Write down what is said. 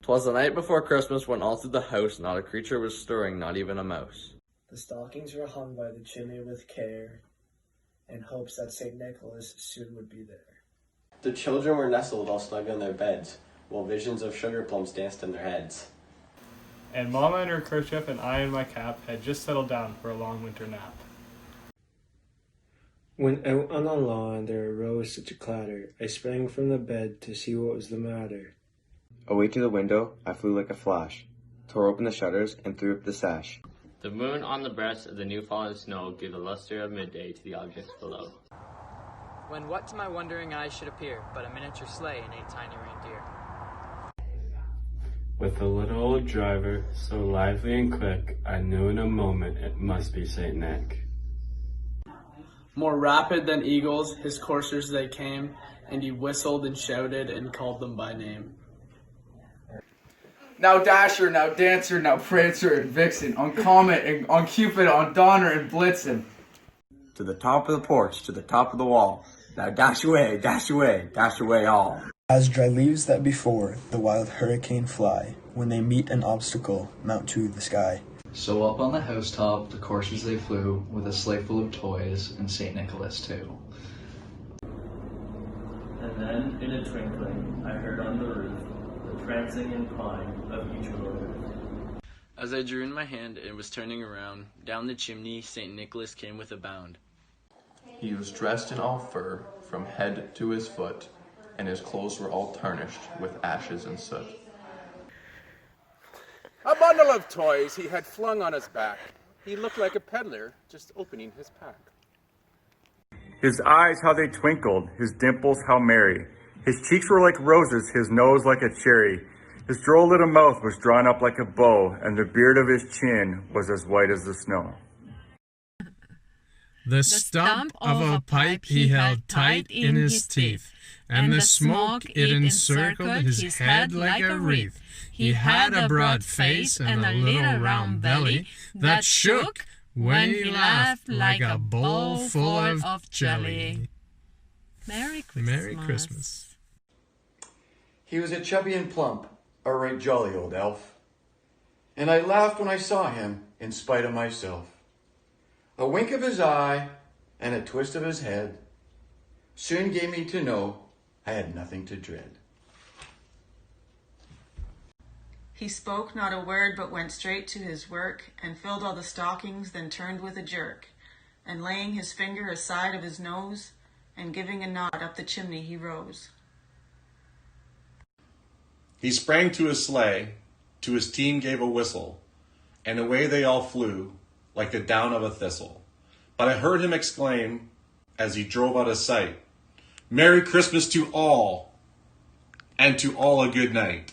'Twas the night before Christmas when all through the house not a creature was stirring, not even a mouse. The stockings were hung by the chimney with care, in hopes that St. Nicholas soon would be there. The children were nestled all snug in their beds, while visions of sugar plums danced in their heads. And Mama in her kerchief and I in my cap had just settled down for a long winter nap. When out on the lawn there arose such a clatter, I sprang from the bed to see what was the matter. Away to the window I flew like a flash, tore open the shutters and threw up the sash. The moon on the breast of the new-fallen snow gave the luster of midday to the objects below. When what to my wondering eyes should appear but a miniature sleigh and 8 tiny reindeer. With a little old driver, so lively and quick, I knew in a moment it must be St. Nick. More rapid than eagles, his coursers they came, and he whistled and shouted and called them by name. Now Dasher, now Dancer, now Prancer and Vixen, on Comet and on Cupid, on Donner and Blitzen. To the top of the porch, to the top of the wall. Now dash away, dash away, dash away all. As dry leaves that before the wild hurricane fly, when they meet an obstacle, mount to the sky. So up on the housetop the coursers they flew, with a sleigh full of toys, and St. Nicholas too. And then, in a twinkling, I heard on the roof the prancing and pawing of each roller. As I drew in my hand and was turning around, down the chimney St. Nicholas came with a bound. He was dressed in all fur, from head to his foot, and his clothes were all tarnished with ashes and soot. A bundle of toys he had flung on his back. He looked like a peddler just opening his pack. His eyes, how they twinkled, his dimples, how merry. His cheeks were like roses, his nose like a cherry. His droll little mouth was drawn up like a bow, and the beard of his chin was as white as the snow. The stump of a pipe he held tight in his teeth, and the smoke it encircled his head like a wreath. He had a broad face and a little round belly that shook when he laughed like a bowl full of jelly. Merry Christmas. Merry Christmas. He was a chubby and plump, a right jolly old elf, and I laughed when I saw him in spite of myself. A wink of his eye and a twist of his head soon gave me to know I had nothing to dread. He spoke not a word, but went straight to his work, and filled all the stockings, then turned with a jerk, and laying his finger aside of his nose, and giving a nod up the chimney he rose. He sprang to his sleigh, to his team gave a whistle, and away they all flew, like the down of a thistle. But I heard him exclaim, as he drove out of sight, "Merry Christmas to all, and to all a good night."